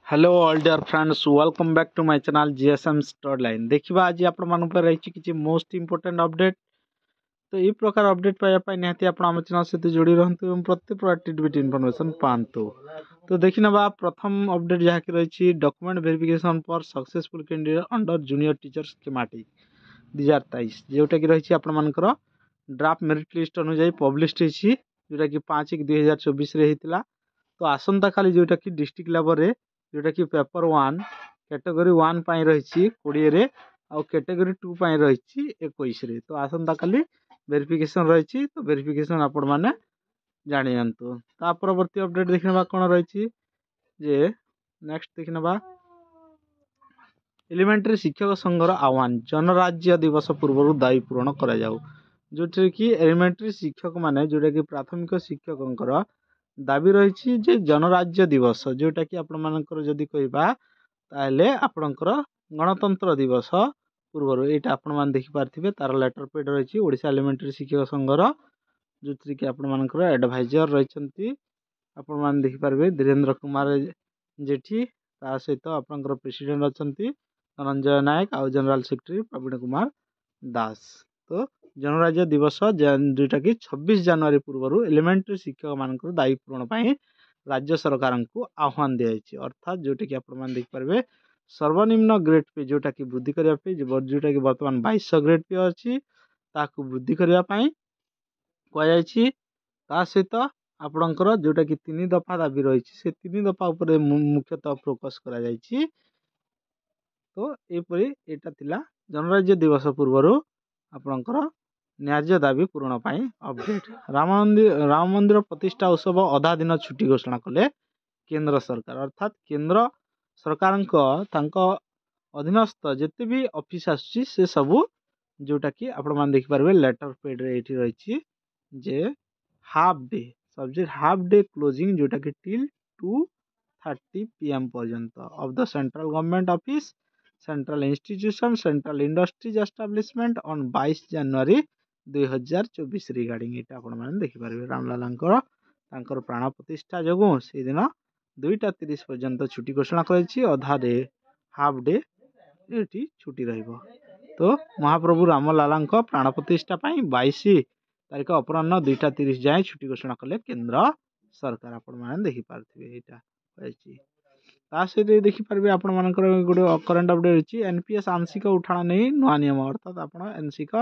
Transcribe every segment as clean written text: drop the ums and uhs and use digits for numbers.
Hello all dear friends welcome back to my channel GSM study line देखिबा आज आपण मान पर रही किछि मोस्ट इंपोर्टेंट अपडेट। तो ये प्रकार अपडेट पाया निहाती आपण आम चैनल सहित जोड़ी रहंतु एवं प्रत्येक प्रकार टिडबिट इन्फॉर्मेशन पांतु। तो देखिनबा प्रथम अपडेट जहा कि रही document verification for successful candidate under junior teacher schematic 2023 जोटा कि रही आपण मानकर ड्राफ्ट मेरिट लिस्ट अनुसार पब्लिश होइछि जोटा कि 5/1/2024 रे हितला। तो आसंता काली जोटा कि डिस्ट्रिक्ट लेवल रे जोटा कि पेपर 1 कैटेगरी 1 पाई रही 20 रे आउ कैटेगरी 2 पाई रही 21 रे। तो आसंता काली वेरिफिकेशन रही तो वेरिफिकेशन आपण माने जानि जानतु। ता परवर्ती अपडेट देखनबा कोन रही जे नेक्स्ट देखनबा एलिमेंटरी शिक्षक संघर आह्वान जनराज्य दिवस पूर्व दायी पूरण करा जाऊ जो कि एलिमेंटरी शिक्षक माने जोटा कि प्राथमिक शिक्षकंकर दाबी रही जे जनराज्य दिवस जोटा कि आपण मानकर जदि कहबा ताले आपणकर गणतंत्र दिवस पूर्व यहाँ आपण मैंने देखिपारे तार लेटर पेड रही ओडिशा एलिमेंटरी शिक्षक संघर जो कि आपण मानकर एडभाइजर रही आपण मैंने देखिपारे धीरेन्द्र कुमार जेठी ता सहित आपणकर प्रेसिडेंट अच्छा धनंजय नायक आउ जनरल सेक्रेटरी प्रवीण कुमार दास। तो जनराज्य दिवस जोटा कि 26 जनवरी पूर्व एलिमेंटरी शिक्षक मान दायी पूरण पर राज्य सरकार को आह्वान दिखाई अर्थात जोटा कि आप देखिपारे सर्वनिम्न ग्रेड पे जोटा कि वृद्धि करने जोटा कि बर्तमान 2200 ग्रेड पे अच्छी ताकू वृद्धि करने कहुई सहित आपणकर जोटा कि 3 दफा दाबी रही से 3 दफा उपर मुख्यतः फोकस करा जायछि। तो यहपरी यहाँ थिला जनराज्य दिवस पूर्व आपणकर न्याज्य दाबी पूरण पाई अपडेट। राम मंदिर प्रतिष्ठा उत्सव अधा दिन छुट्टी घोषणा कले केंद्र सरकार अर्थात केंद्र सरकार अधीनस्थ जिते भी ऑफिस आसुची से सबू जोटा कि आपण मान देखिपारे लेटर पेड रे एठी रही जे half day subject half day closing जोटा कि टिल 2:30 PM पर्यंत of the central government office central institution central industries establishment on 22 January 2024 regarding यहाँ आपण मैंने देखिपारे रामलाला प्राण प्रतिष्ठा जो से दिन 2:30 पर्यंत छुट्टी घोषणा कर अधा डे हाफ डे ये छुट्टी रहिबो। तो महाप्रभु रामलाला प्राण प्रतिष्ठा 22 तारीख अपराह 2:30 जाए छुट्टी घोषणा कले केंद्र सरकार आपण मैंने देखिपारे यहाँ सहित देखिपारे आपण मानकर गोटे करेन्ट अपडेट अच्छी एनपीएस आंशिक उठाण नहीं नुआ नियम अर्थात आप आंशिक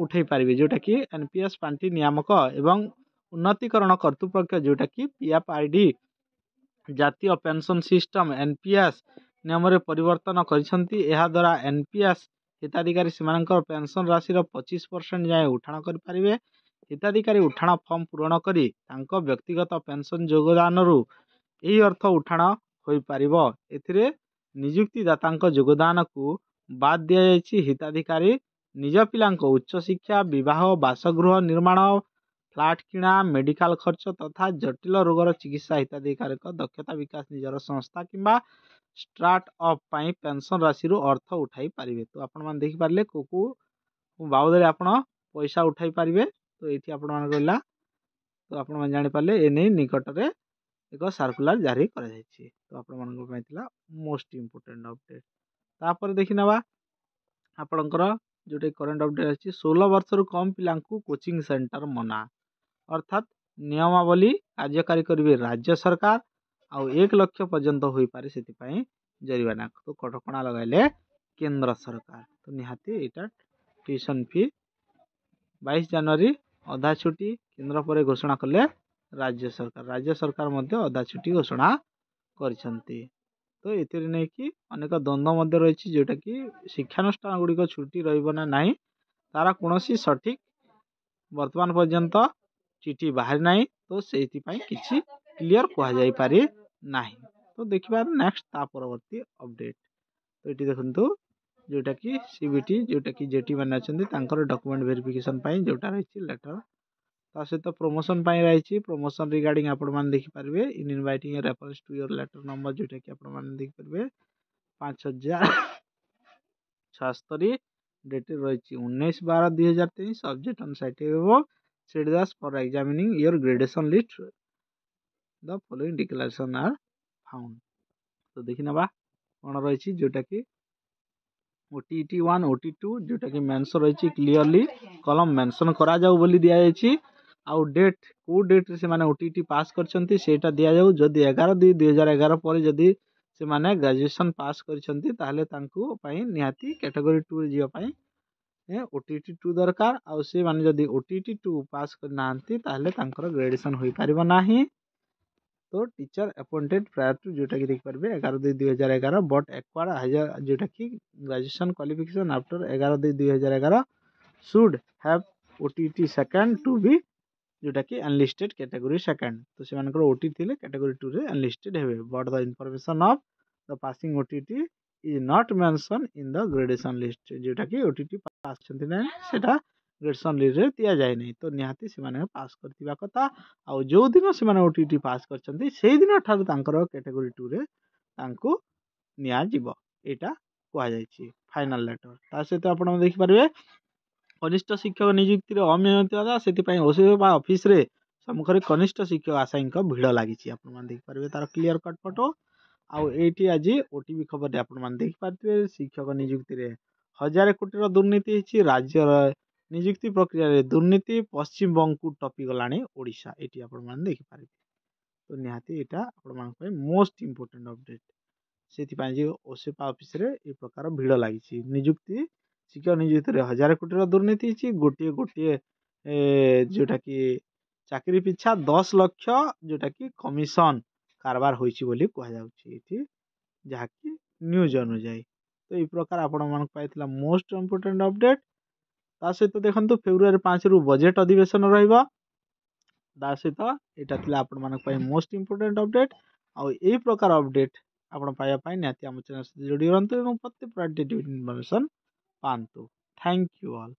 उठे पारे जोटा कि एनपीएस पांठी नियामक एवं उन्नतीकरण कर्तृपक्ष जोटा कि पीएफआईडी जातीय पेंशन सिस्टम एनपीएस नियम रे परिवर्तन करिसंती। एहा द्वारा एनपीएस हिताधिकारी सेमानकर पेंशन राशि 25% जाए उठाण कर पारिबे। हिताधिकारी उठाण फॉर्म पूरण करी तांको व्यक्तिगत पेंशन योगदान रु यही अर्थ उठाण होई पारिबो। एथिरे नियुक्तिदाता योगदान को बाद दिया जायछि। हिताधिकारी निज पिलांको उच्च शिक्षा विवाह बासगृह निर्माण फ्लाट किणा मेडिकल खर्च तथा जटिल रोगर चिकित्सा हिताधिकारी दक्षता विकास निजर संस्था किंबा स्टार्ट अप पाई पेंशन राशि अर्थ उठाई पारिबे। तो आपण मान देखि पारले को बाबद आपण पैसा उठाई पारिबे। तो ये आपण मान कहला तो आपण मान जानि पारले एने निकट रे एक सर्कुलर जारी करा जायछि। तो आपण मान पाइथिला मोस्ट इंपोर्टेंट अपडेट। तापर देखि नबा आपणकर जोटे करंट अपडेट अछि 16 वर्ष रु कम पिलांकु कोचिंग सेंटर मना अर्थात नियमावली कार्यकारी करिवे राज्य सरकार आउ 1 लाख पर्यंत होई पारे सेति पई जरिमाना तो कटकणा लगाइले केंद्र सरकार। तो निहाती एटा ट्यूशन फी 22 जनवरी अधा छुट्टी केंद्र पर घोषणा कले राज्य सरकार मध्य अधा छुट्टी घोषणा करिसंती। तो एथिरे नै कि अनेक द्वंद्व मध्य रही जोटा कि शिक्षानुष्ठान गुड़िक छुट्टी रहिबना नाही तारा कोनोसी सठिक वर्तमान पर्यंत चिठी बाहर नाही। तो सेति पई किछि क्लियर कहा जाई पारे नाही। तो देखिबा नेक्स्ट ता परवर्ती अपडेट। तो एटी देखंतु जोटा कि सीबीटी जोटा कि जेटी माने अछंती तांकर डॉक्यूमेंट वेरिफिकेशन पई जोटा रही लेटर ता सहित प्रमोशन पई रही प्रमोशन रिगार्डिंग आपण मान देखि पारबे in inviting reference to your letter number जोटा कि आपण मान देखि पारबे 5076 डेट रही 19/12/2023 सब्जेक्ट ऑन साइट सेट दास for examining your gradation list the following declaration are found. तो देखि नबा कौन रही जोटा कि OTET 1 OTET 2 जोटा कि मेंशन रही क्लियरली कलम मेंशन करा जाऊ बोली दिया जायछि आउ डेट को डेट रे से माने OTET पास करछंती सेटा दिया जाऊ जदी 11/2/2011 पर जदी से माने ग्रेजुएशन पास करछंती ताहले तांकू पई निहाती कैटेगरी 2 रे जिया पई OTET 2 दरकार आउ से माने जदी OTET 2 पास कर नांती ताहले तांकर ग्रेजुएशन होई परिबो नाही तो टीचर अपॉइंटेड प्रायर टू जोटा कि देख पारबे 11/2/2011 बट एक्वायर्ड हायर जोटा कि graduation qualification after 11/2/2011 should have OTET second to be जोटा कि अनलिस्टेड कैटेगरी सेकंड तो से मानकर OTET थिले कैटेगरी 2 रे अनलिस्टेड हेबे but the information of the passing OTET is not mention in the graduation list जोटा कि OTET पास छंती ना सेटा ग्रेजुएशन लिस्ट रे दिया जाय नहीं तो निहाती से माने पास करतिबा कथा आ जो दिन से माने OTET पास करछंती सेही दिन ठार तांकर कैटेगरी 2 रे तांको निया जीवो एटा कुआ जायछि फाइनल लेटर ता सहित आपण देखि पारबे कनिष्ठ शिक्षक नियुक्ति अनियमितता से ओसेवा ऑफिस रे सम्मुखरे कनिष्ठ शिक्षक आशायी भिड़ लगी आप देखिपारे तार क्लीयर कट फोटो आउ एटी आज ओटीवी खबर आप देखिपारे शिक्षक नियुक्ति रे 1000 कोटी दुर्नीति होती राज्य नियुक्ति प्रक्रिया रे दुर्नीति पश्चिम बंग को टपी गलानी ओडिशा एटी आप देखिपारे तो निहाती यहाँ आप मोस्ट इम्पोर्टेंट अपडेट से ओसेपा ऑफिस रे ए प्रकार भिड़ लगी नियुक्ति शिक्षक नियुक्ति रे 1000 कोटी दुर्नीति होती गोटे गोटे जोटा कि चाकरी पिछा 10 लाख जोटा कि कमिशन कारबार होइछि बोली कहा जाउछि जहाँकि न्यूज अनुଯାयी तो ये प्रकार आपण पाइथिला मोस्ट इम्पोर्टेंट अपडेट ता सहित देखंतु फेब्रुआरी 5 रु बजेट अधिवेशन रहइबा ता सहित एटा थिला आपण मानक पई मोस्ट इम्पोर्टेंट अपडेट आ एई प्रकार अपडेट आपण पाया पाई निहाती हम चैनल से जोड़ी रहंतु एवं प्रत्येक इन्फॉर्मेशन पांतु थैंक यू ऑल।